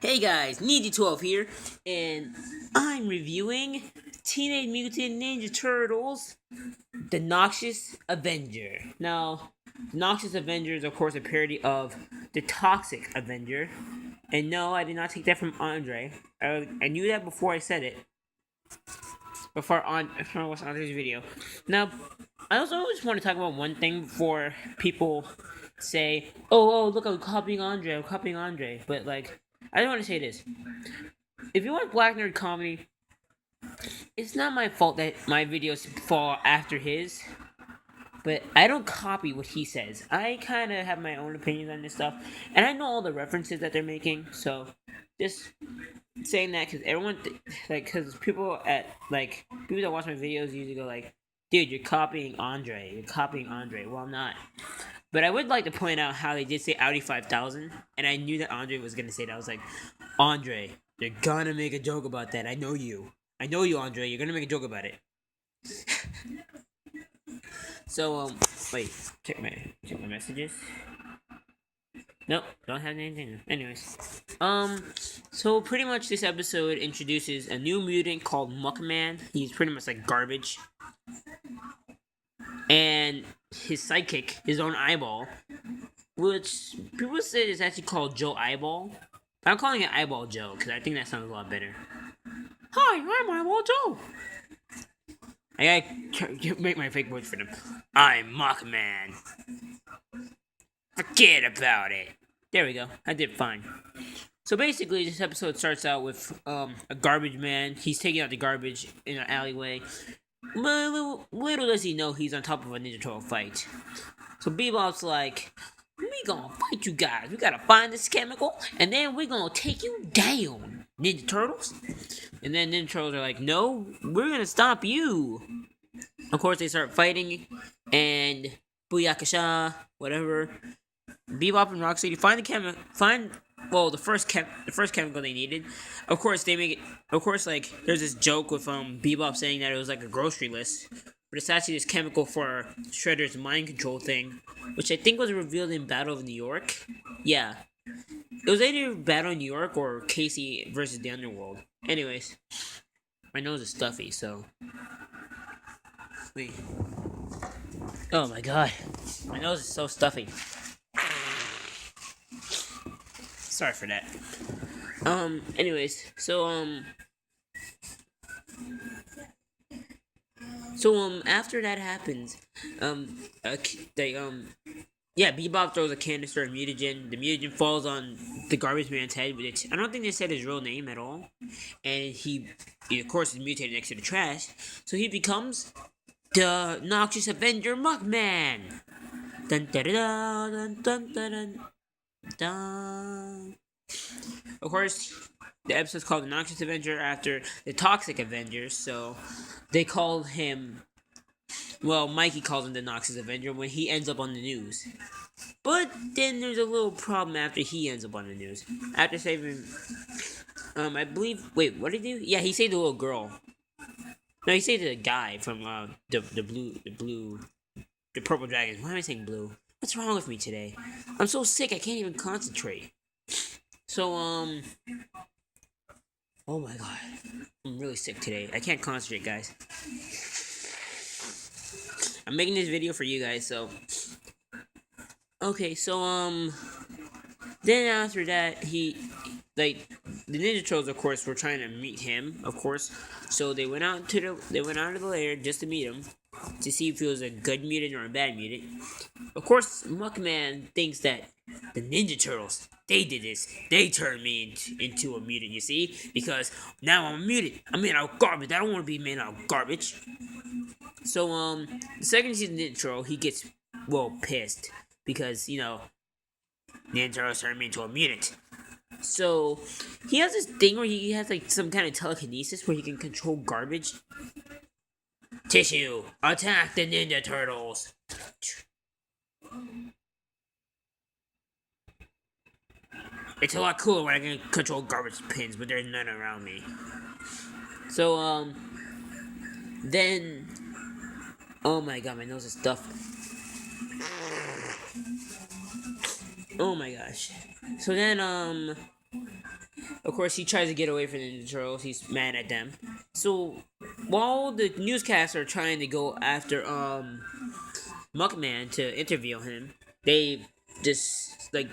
Hey guys, Ninja12 here, and I'm reviewing Teenage Mutant Ninja Turtles, the Noxious Avenger. Now, the Noxious Avenger is, of course, a parody of the Toxic Avenger. And no, I did not take that from Andre. I knew that before I said it. Before I watched Andre's video. Now, I also just want to talk about one thing before people say, "Oh, look, I'm copying Andre. I'm copying Andre." But like, I don't want to say this. If you want black nerd comedy, it's not my fault that my videos fall after his. But I don't copy what he says. I kind of have my own opinions on this stuff, and I know all the references that they're making. So, just saying that because everyone, because people people that watch my videos usually go like, "Dude, you're copying Andre. You're copying Andre." Well, I'm not. But I would like to point out how they did say Audi 5000, and I knew that Andre was gonna say that. I was like, Andre, you're gonna make a joke about that. I know you. I know you, Andre. You're gonna make a joke about it. So wait, check my messages. Nope, don't have anything. Anyways, so pretty much this episode introduces a new mutant called Muckman. He's pretty much like garbage, and his sidekick, his own eyeball, which people say is actually called Joe Eyeball. I'm calling it Eyeball Joe because I think that sounds a lot better. Hi, I'm Eyeball Joe. I gotta make my fake voice for them. I'm Muckman. Forget about it. There we go. I did fine. So basically, this episode starts out with a garbage man. He's taking out the garbage in an alleyway. Little does he know he's on top of a Ninja Turtle fight. So Bebop's like, we gonna fight you guys. We gotta find this chemical, and then we gonna take you down, Ninja Turtles. And then Ninja Turtles are like, no, we're gonna stop you. Of course, they start fighting, and Booyakasha, whatever. Bebop and Rocksteady the first chemical they needed. Of course, they make it. Of course, like there's this joke with Bebop saying that it was like a grocery list, but it's actually this chemical for Shredder's mind control thing, which I think was revealed in Battle of New York. Yeah, it was either Battle of New York or Casey versus the Underworld. Anyways, my nose is stuffy, so wait. Oh my god, my nose is so stuffy. Sorry for that. Anyways, after that happens, they, yeah, Bebop throws a canister of mutagen. The mutagen falls on the garbage man's head, which I don't think they said his real name at all. And he of course, is mutated next to the trash. So he becomes the Noxious Avenger Muckman. Dun dun dun dun dun dun dun. Of course, the episode's called The Noxious Avenger after the Toxic Avengers, so they called him. Well, Mikey calls him the Noxious Avenger when he ends up on the news. But then there's a little problem after he ends up on the news. After saving. I believe. Wait, what did he do? Yeah, he saved the little girl. No, he saved the guy from the purple dragons. Why am I saying blue? What's wrong with me today? I'm so sick I can't even concentrate. So, oh my god. I'm really sick today. I can't concentrate, guys. I'm making this video for you guys, so. Okay, so, then after that, the Ninja Turtles, of course, were trying to meet him, of course. So they went out of the lair just to meet him, to see if he was a good mutant or a bad mutant. Of course, Muckman thinks that the Ninja Turtles, they did this. They turned me into a mutant, you see? Because now I'm a mutant. I'm made out of garbage. I don't want to be made out of garbage. So, the second he sees the Ninja Turtle, he gets, pissed. Because, Ninja Turtles turned me into a mutant. So, he has this thing where he has, like, some kind of telekinesis where he can control garbage. Tissue, attack the Ninja Turtles! It's a lot cooler when I can control garbage pins, but there's none around me. So, then... Oh my god, my nose is stuffed. Oh my gosh. So then, Of course, he tries to get away from the Ninja Turtles. He's mad at them. So while the newscasts are trying to go after Muckman to interview him, they just like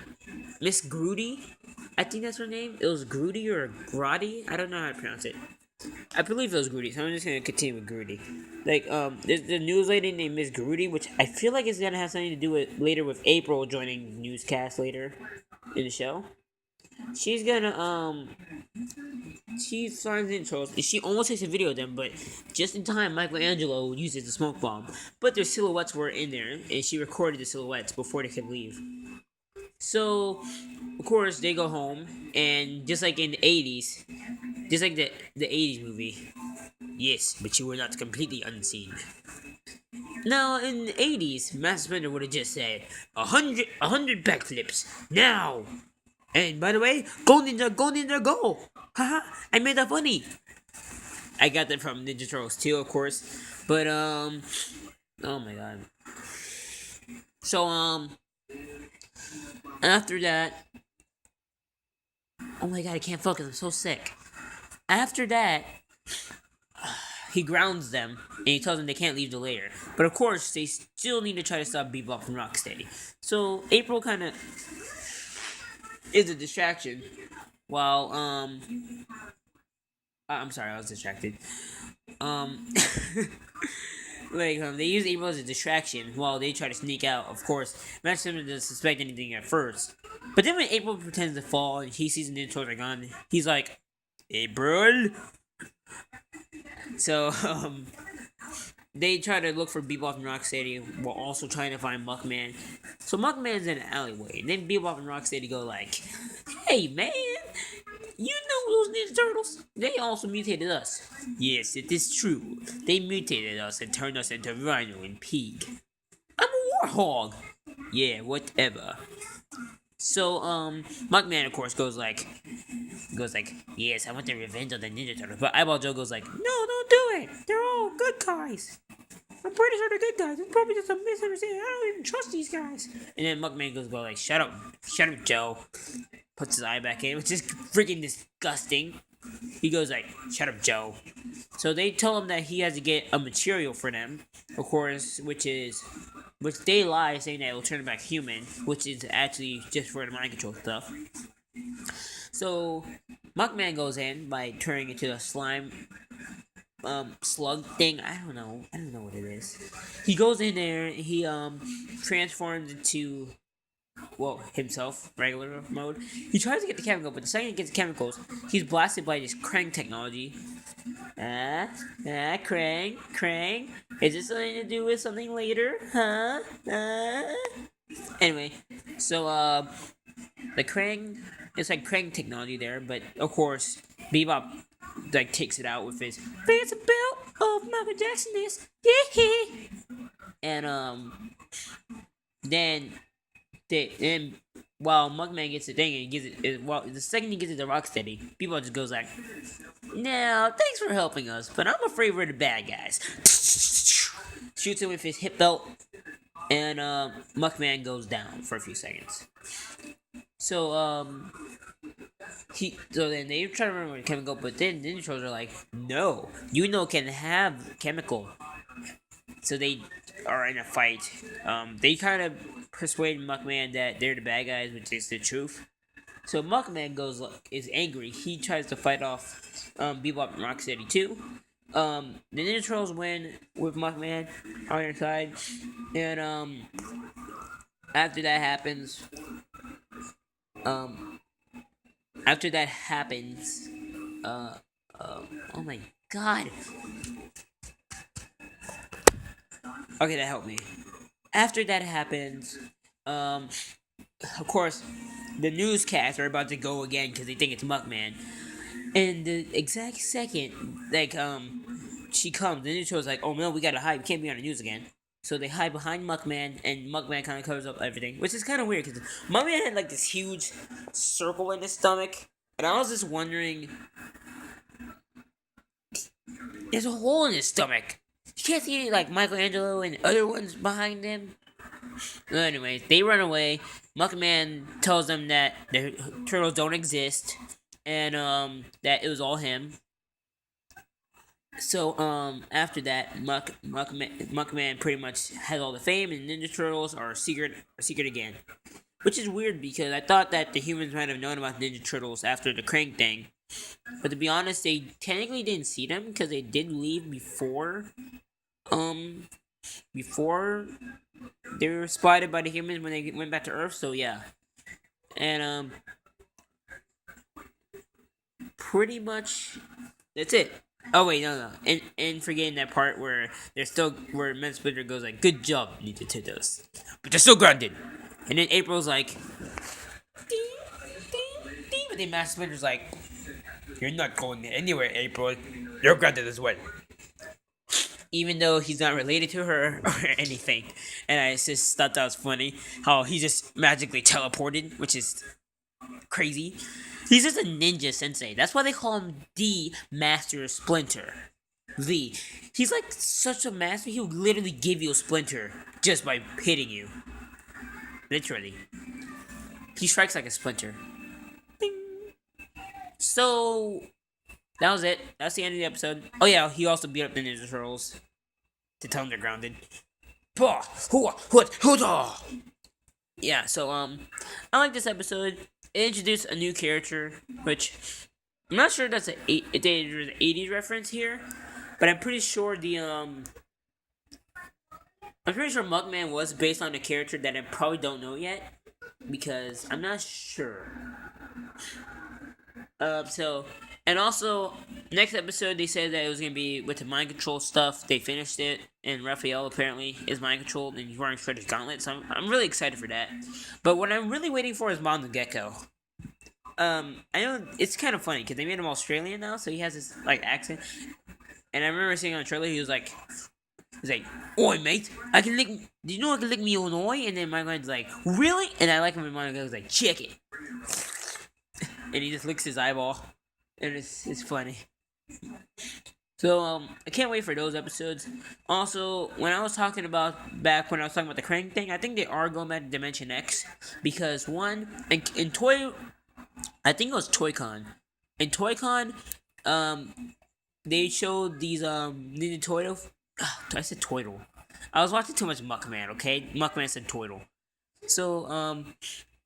Miss Grudy. I think that's her name. It was Grudy or Grotti. I don't know how to pronounce it. I believe it was Grudy, so I'm just gonna continue with Grudy. Like, there's the news lady named Miss Grudy, which I feel like is gonna have something to do with later with April joining newscast later in the show. She's gonna she finds in trolls. She almost takes a video of them, but just in time, Michelangelo uses the smoke bomb. But their silhouettes were in there, and she recorded the silhouettes before they could leave. So, of course, they go home, and just like in the 80s, just like the 80s movie, yes, but you were not completely unseen. Now, in the 80s, Master Splinter would have just said, a hundred backflips, now! And by the way, go Ninja, go Ninja, go! Haha, I made that funny! I got that from Ninja Turtles 2, of course, but, oh my god. So, after that, oh my god, I can't focus, I'm so sick. After that, he grounds them, and he tells them they can't leave till later. But of course, they still need to try to stop Bebop from Rocksteady. So, April kind of is a distraction, while, I'm sorry, I was distracted. They use April as a distraction while they try to sneak out. Of course, Master Splinter doesn't suspect anything at first. But then when April pretends to fall and he sees the Ninja Turtles are gone, he's like, April? So, they try to look for Bebop and Rocksteady while also trying to find Muckman. So Muckman's in an alleyway, and then Bebop and Rocksteady go like, hey man, you know those Ninja Turtles? They also mutated us. Yes, it is true. They mutated us and turned us into Rhino and Pig. I'm a warthog. Yeah, whatever. So, Muckman, of course, goes like, yes, I want the revenge of the Ninja Turtles. But Eyeball Joe goes like, no, don't do it. They're all good guys. I'm pretty sure they're good guys. It's probably just a misunderstanding. I don't even trust these guys. And then Muckman goes like, shut up, Joe. Puts his eye back in, which is freaking disgusting. He goes like, shut up, Joe. So they tell him that he has to get a material for them, of course, which they lie, saying that it will turn him back human, which is actually just for the mind control stuff. So Muckman goes in by turning into a slime slug thing. I don't know what it is. He goes in there, he transforms into himself, regular mode. He tries to get the chemical, but the second he gets the chemicals, he's blasted by this Krang technology. Krang. Is this something to do with something later? Huh? Anyway, so, the Krang, it's like Krang technology there, but of course, Bebop, takes it out with his fancy belt of Michael Jackson-ness. Yeah! And, then while Muckman gets the thing and he gives it, the second he gets it to Rocksteady, Bebop just goes like, now, thanks for helping us, but I'm afraid we're the bad guys. Shoots him with his hip belt, and Muckman goes down for a few seconds. So, then they try to remember where the chemical, but then Ninja Turtles are like, no, can have chemical. So they are in a fight. They kind of persuade Muckman that they're the bad guys, which is the truth. So Muckman is angry. He tries to fight off Bebop and Rocksteady too. The Ninja Turtles win with Muckman on their side, and after that happens, oh my god. Okay, that helped me. After that happens, of course, the newscasts are about to go again because they think it's Muckman. And the exact second, she comes, the Ninja Turtles like, oh no, we gotta hide, we can't be on the news again. So they hide behind Muckman, and Muckman kind of covers up everything, which is kind of weird because Muckman had this huge circle in his stomach, and I was just wondering, there's a hole in his stomach. You can't see any, Michelangelo and other ones behind him. Anyways, they run away. Muckman tells them that the turtles don't exist, and that it was all him. So after that, Muckman pretty much has all the fame, and Ninja Turtles are secret again, which is weird because I thought that the humans might have known about Ninja Turtles after the Krang thing, but to be honest, they technically didn't see them because they did leave um before they were spotted by the humans when they went back to Earth. So yeah, and pretty much that's it. Oh wait, no, and forgetting that part where Matt Splinter goes like, "Good job, Ninja Turtles," but they're still grounded. And then April's like, "Ding, ding, ding," but then Matt Splinter's like, "You're not going anywhere, April. You're grounded as well." Even though he's not related to her or anything, and I just thought that was funny how he just magically teleported, which is crazy. He's just a ninja sensei. That's why they call him the Master Splinter. He's like such a master. He'll literally give you a splinter just by hitting you. Literally, he strikes like a splinter. Ding. So that was it. That's the end of the episode. Oh yeah, he also beat up the Ninja Turtles to tell them they're grounded. Yeah. So I like this episode. It introduced a new character, which I'm not sure that's an 80s reference here, but I'm pretty sure Muckman was based on a character that I probably don't know yet, because I'm not sure. And also, next episode they said that it was gonna be with the mind control stuff. They finished it, and Raphael apparently is mind controlled, and he's wearing Shredder's gauntlet. So I'm really excited for that. But what I'm really waiting for is Mondo Geko. I know it's kind of funny because they made him Australian now, so he has this like accent. And I remember seeing on the trailer, he's like, "Oi, mate, I can lick. Do you know I can lick me on oi?" And then my mind's like, "Really?" And I like him, and my mind's like, "Check it." And he just licks his eyeball, and it's funny. So I can't wait for those episodes. Also, when I was talking about the Krang thing, I think they are going back to Dimension X because one in Toy, I think it was ToyCon. In ToyCon, they showed these Ninja Turtle. I said Toidle. I was watching too much Muckman. Okay, Muckman said Toidle. So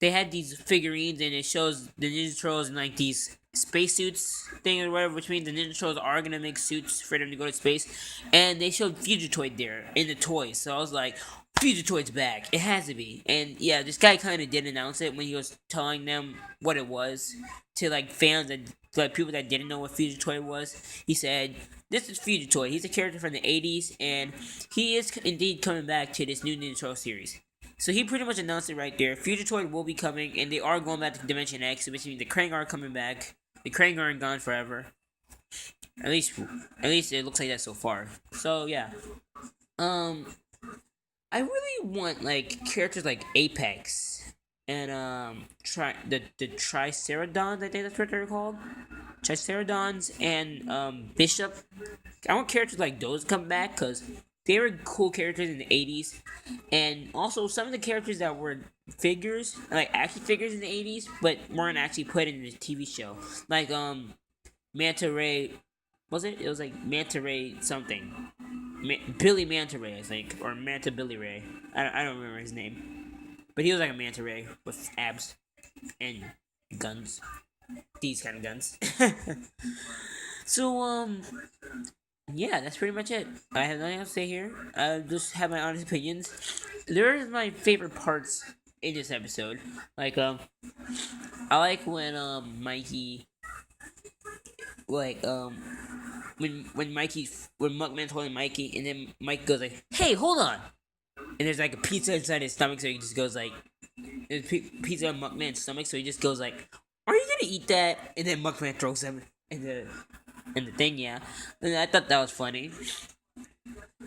they had these figurines, and it shows the Ninja Turtles in like these spacesuits thing or whatever, which means the Ninja Turtles are gonna make suits for them to go to space. And they showed Fugitoid there in the toys, so I was like, Fugitoid's back. It has to be. And yeah, this guy kind of did announce it when he was telling them what it was to like fans and like people that didn't know what Fugitoid was. He said, "This is Fugitoid. He's a character from the 80s, and he is indeed coming back to this new Ninja Turtle series." So he pretty much announced it right there. Fugitoid will be coming, and they are going back to Dimension X, which means the Krang are coming back. The Krang aren't gone forever. At least it looks like that so far. So yeah, I really want like characters like Apex and the Triceratons. I think that's what they're called. Triceratons and Bishop. I want characters like those to come back because they were cool characters in the 80s. And also some of the characters that were figures, like action figures in the 80s, but weren't actually put in the TV show. Like Manta Ray, was it? It was like Manta Ray something. Billy Manta Ray, I think, or Manta Billy Ray. I don't remember his name, but he was like a Manta Ray with abs and guns. These kind of guns. So yeah, that's pretty much it. I have nothing else to say here. I just have my honest opinions. There is my favorite parts in this episode. Like I like when Mikey, like when Muckman told Mikey, and then Mike goes like, "Hey, hold on!" And there's like a pizza inside his stomach, so he just goes like, "There's pizza in Muckman's stomach," so he just goes like, "Are you gonna eat that?" And then Muckman throws him in the thing, yeah. And I thought that was funny.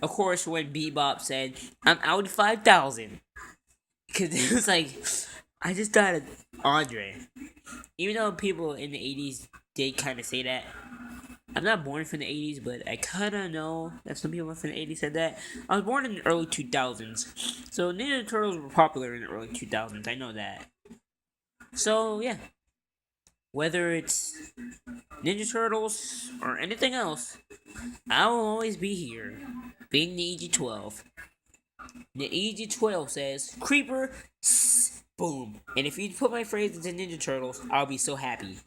Of course, when Bebop said, "I'm out 5,000," because it was like, I just thought of Andre. Even though people in the 80s did kind of say that. I'm not born from the 80s, but I kind of know that some people from the 80s said that. I was born in the early 2000s. So Ninja Turtles were popular in the early 2000s. I know that. So, yeah. Whether it's Ninja Turtles or anything else, I will always be here, being the EG12. The EG12 says, Creeper, boom. And if you put my phrase into Ninja Turtles, I'll be so happy.